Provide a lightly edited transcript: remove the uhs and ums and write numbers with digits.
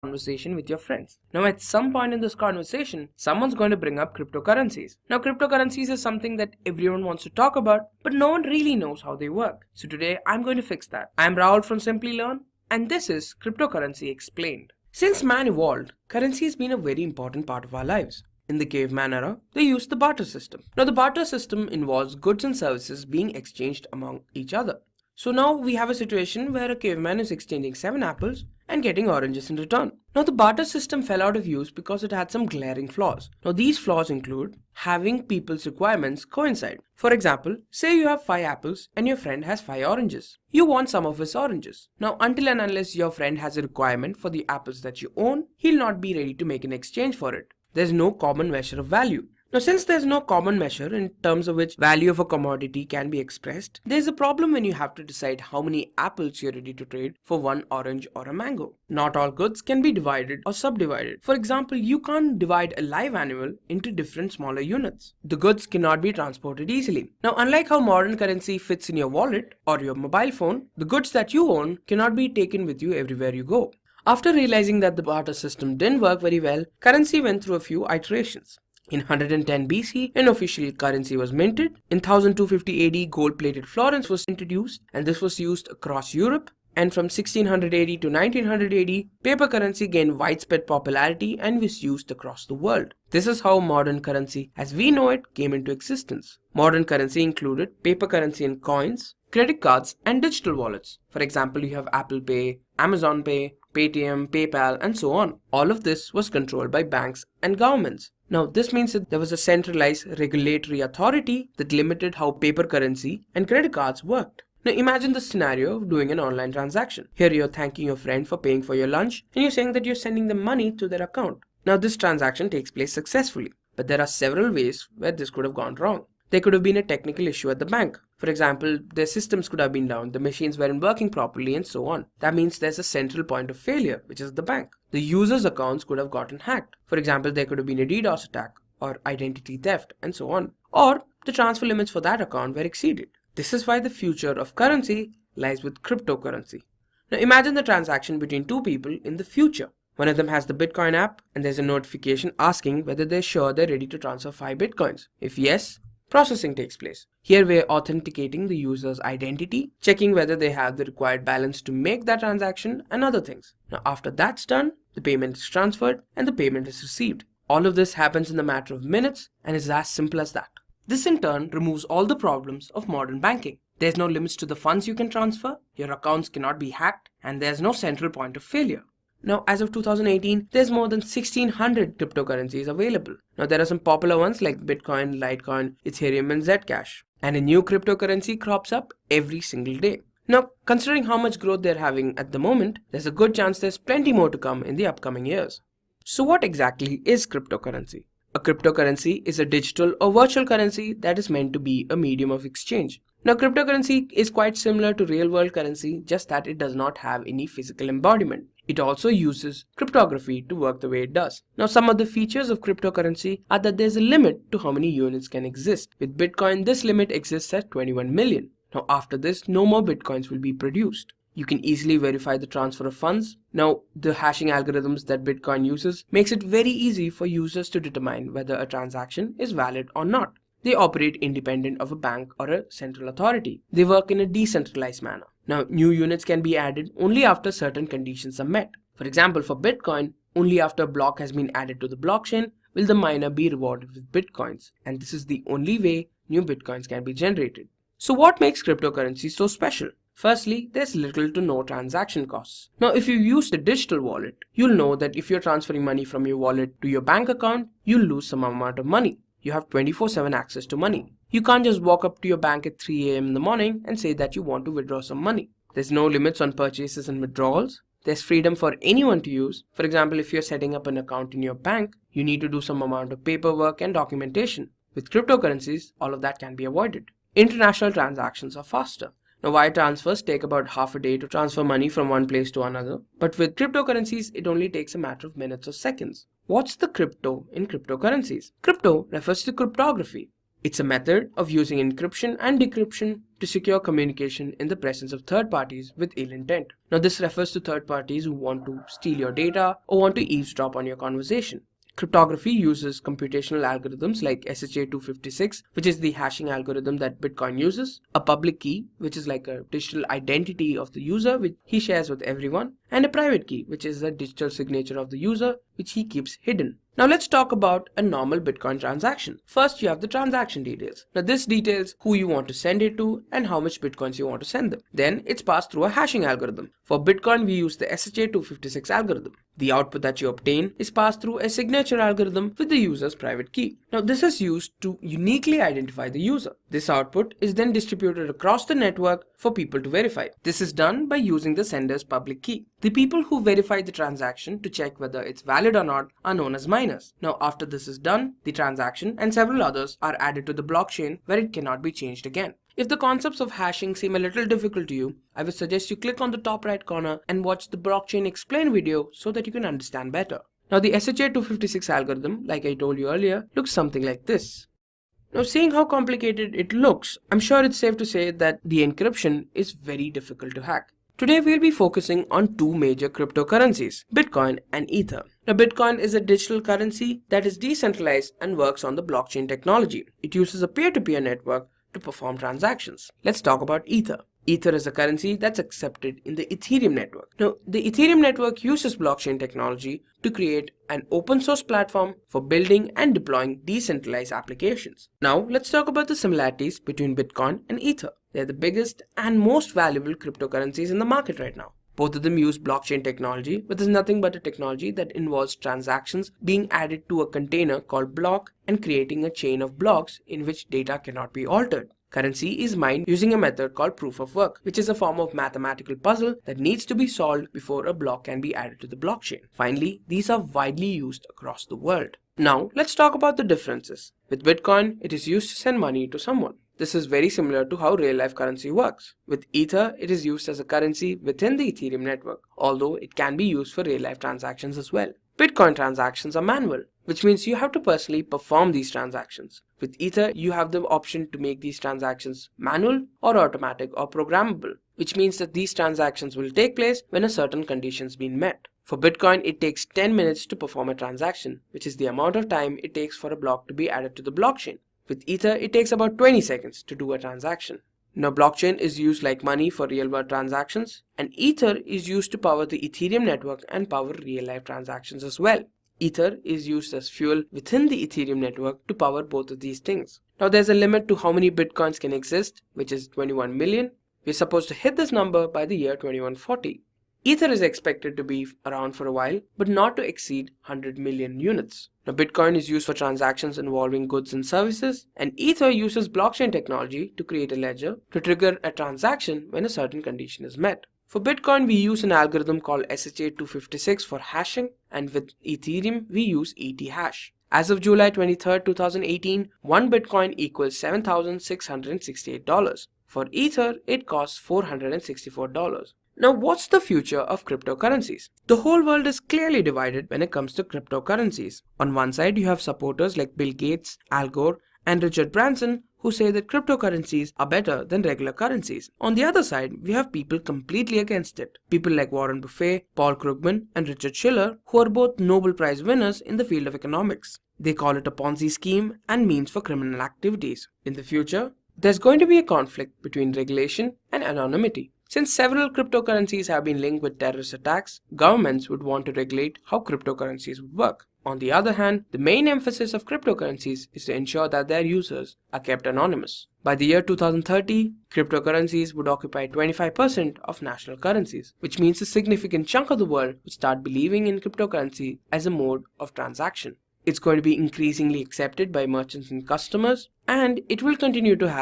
conversation with your friends. Now, at some point in this conversation, someone's going to bring up cryptocurrencies. Now, cryptocurrencies is something that everyone wants to talk about, but no one really knows how they work. So today, I'm going to fix that. I'm Rahul from Simply Learn, and this is Cryptocurrency Explained. Since man evolved, currency has been a very important part of our lives. In the caveman era, they used the barter system. Now, the barter system involves goods and services being exchanged among each other. So now we have a situation where a caveman is exchanging 7 apples and getting oranges in return. Now the barter system fell out of use because it had some glaring flaws. Now these flaws include having people's requirements coincide. For example, say you have 5 apples and your friend has 5 oranges. You want some of his oranges. Now until and unless your friend has a requirement for the apples that you own, he'll not be ready to make an exchange for it. There's no common measure of value. Now, since there's no common measure in terms of which value of a commodity can be expressed, there's a problem when you have to decide how many apples you're ready to trade for one orange or a mango. Not all goods can be divided or subdivided. For example, you can't divide a live animal into different smaller units. The goods cannot be transported easily. Now, unlike how modern currency fits in your wallet or your mobile phone, the goods that you own cannot be taken with you everywhere you go. After realizing that the barter system didn't work very well, currency went through a few iterations. In 110 BC, an official currency was minted. In 1250 AD, gold-plated florins was introduced, and this was used across Europe. And from 1600 AD to 1900 AD, paper currency gained widespread popularity and was used across the world. This is how modern currency, as we know it, came into existence. Modern currency included paper currency and coins, credit cards, and digital wallets. For example, you have Apple Pay, Amazon Pay, Paytm, PayPal, and so on. All of this was controlled by banks and governments. Now, this means that there was a centralized regulatory authority that limited how paper currency and credit cards worked. Now, imagine the scenario of doing an online transaction. Here you're thanking your friend for paying for your lunch, and you're saying that you're sending them money to their account. Now, this transaction takes place successfully, but there are several ways where this could have gone wrong. There could have been a technical issue at the bank. For example, their systems could have been down, the machines weren't working properly, and so on. That means there's a central point of failure, which is the bank. The user's accounts could have gotten hacked. For example, there could have been a DDoS attack, or identity theft, and so on. Or the transfer limits for that account were exceeded. This is why the future of currency lies with cryptocurrency. Now imagine the transaction between two people in the future. One of them has the Bitcoin app, and there's a notification asking whether they're sure they're ready to transfer 5 Bitcoins. If yes, processing takes place. Here we're authenticating the user's identity, checking whether they have the required balance to make that transaction, and other things. Now after that's done, the payment is transferred and the payment is received. All of this happens in a matter of minutes and is as simple as that. This in turn removes all the problems of modern banking. There's no limits to the funds you can transfer, your accounts cannot be hacked, and there's no central point of failure. Now, as of 2018, there's more than 1600 cryptocurrencies available. Now, there are some popular ones like Bitcoin, Litecoin, Ethereum, and Zcash. And a new cryptocurrency crops up every single day. Now, considering how much growth they're having at the moment, there's a good chance there's plenty more to come in the upcoming years. So what exactly is cryptocurrency? A cryptocurrency is a digital or virtual currency that is meant to be a medium of exchange. Now, cryptocurrency is quite similar to real-world currency, just that it does not have any physical embodiment. It also uses cryptography to work the way it does. Now, some of the features of cryptocurrency are that there's a limit to how many units can exist. With Bitcoin, this limit exists at 21 million. Now, after this, no more Bitcoins will be produced. You can easily verify the transfer of funds. Now, the hashing algorithms that Bitcoin uses makes it very easy for users to determine whether a transaction is valid or not. They operate independent of a bank or a central authority. They work in a decentralized manner. Now, new units can be added only after certain conditions are met. For example, for Bitcoin, only after a block has been added to the blockchain will the miner be rewarded with Bitcoins. And this is the only way new Bitcoins can be generated. So what makes cryptocurrency so special? Firstly, there's little to no transaction costs. Now, if you use the digital wallet, you'll know that if you're transferring money from your wallet to your bank account, you'll lose some amount of money. You have 24/7 access to money. You can't just walk up to your bank at 3 a.m. in the morning and say that you want to withdraw some money. There's no limits on purchases and withdrawals. There's freedom for anyone to use. For example, if you're setting up an account in your bank, you need to do some amount of paperwork and documentation. With cryptocurrencies, all of that can be avoided. International transactions are faster. Now, wire transfers take about half a day to transfer money from one place to another, but with cryptocurrencies, it only takes a matter of minutes or seconds. What's the crypto in cryptocurrencies? Crypto refers to cryptography. It's a method of using encryption and decryption to secure communication in the presence of third parties with ill intent. Now, this refers to third parties who want to steal your data or want to eavesdrop on your conversation. Cryptography uses computational algorithms like SHA-256, which is the hashing algorithm that Bitcoin uses, a public key, which is like a digital identity of the user which he shares with everyone, and a private key, which is the digital signature of the user which he keeps hidden. Now let's talk about a normal Bitcoin transaction. First, you have the transaction details. Now this details who you want to send it to and how much Bitcoins you want to send them. Then it's passed through a hashing algorithm. For Bitcoin, we use the SHA-256 algorithm. The output that you obtain is passed through a signature algorithm with the user's private key. Now this is used to uniquely identify the user. This output is then distributed across the network for people to verify. This is done by using the sender's public key. The people who verify the transaction to check whether it's valid or not are known as miners. Now after this is done, the transaction and several others are added to the blockchain where it cannot be changed again. If the concepts of hashing seem a little difficult to you, I would suggest you click on the top right corner and watch the blockchain explain video so that you can understand better. Now the SHA-256 algorithm, like I told you earlier, looks something like this. Now seeing how complicated it looks, I'm sure it's safe to say that the encryption is very difficult to hack. Today we'll be focusing on two major cryptocurrencies, Bitcoin and Ether. Now Bitcoin is a digital currency that is decentralized and works on the blockchain technology. It uses a peer-to-peer network to perform transactions. Let's talk about Ether. Ether is a currency that's accepted in the Ethereum network. Now, the Ethereum network uses blockchain technology to create an open source platform for building and deploying decentralized applications. Now, let's talk about the similarities between Bitcoin and Ether. They're the biggest and most valuable cryptocurrencies in the market right now. Both of them use blockchain technology, but is nothing but a technology that involves transactions being added to a container called block and creating a chain of blocks in which data cannot be altered. Currency is mined using a method called proof of work, which is a form of mathematical puzzle that needs to be solved before a block can be added to the blockchain. Finally, these are widely used across the world. Now, let's talk about the differences. With Bitcoin, it is used to send money to someone. This is very similar to how real-life currency works. With Ether, it is used as a currency within the Ethereum network, although it can be used for real-life transactions as well. Bitcoin transactions are manual, which means you have to personally perform these transactions. With Ether, you have the option to make these transactions manual or automatic or programmable, which means that these transactions will take place when a certain condition has been met. For Bitcoin, it takes 10 minutes to perform a transaction, which is the amount of time it takes for a block to be added to the blockchain. With Ether, it takes about 20 seconds to do a transaction. Now, blockchain is used like money for real-world transactions, and Ether is used to power the Ethereum network and power real-life transactions as well. Ether is used as fuel within the Ethereum network to power both of these things. Now, there's a limit to how many Bitcoins can exist, which is 21 million. We're supposed to hit this number by the year 2140. Ether is expected to be around for a while, but not to exceed 100 million units. Now, Bitcoin is used for transactions involving goods and services, and Ether uses blockchain technology to create a ledger to trigger a transaction when a certain condition is met. For Bitcoin, we use an algorithm called SHA-256 for hashing, and with Ethereum, we use ETH. As of July 23, 2018, one Bitcoin equals $7,668. For Ether, it costs $464. Now, what's the future of cryptocurrencies? The whole world is clearly divided when it comes to cryptocurrencies. On one side, you have supporters like Bill Gates, Al Gore, and Richard Branson who say that cryptocurrencies are better than regular currencies. On the other side, we have people completely against it. People like Warren Buffett, Paul Krugman, and Richard Shiller, who are both Nobel Prize winners in the field of economics. They call it a Ponzi scheme and means for criminal activities. In the future, there's going to be a conflict between regulation and anonymity. Since several cryptocurrencies have been linked with terrorist attacks, governments would want to regulate how cryptocurrencies would work. On the other hand, the main emphasis of cryptocurrencies is to ensure that their users are kept anonymous. By the year 2030, cryptocurrencies would occupy 25% of national currencies, which means a significant chunk of the world would start believing in cryptocurrency as a mode of transaction. It's going to be increasingly accepted by merchants and customers, and it will continue to have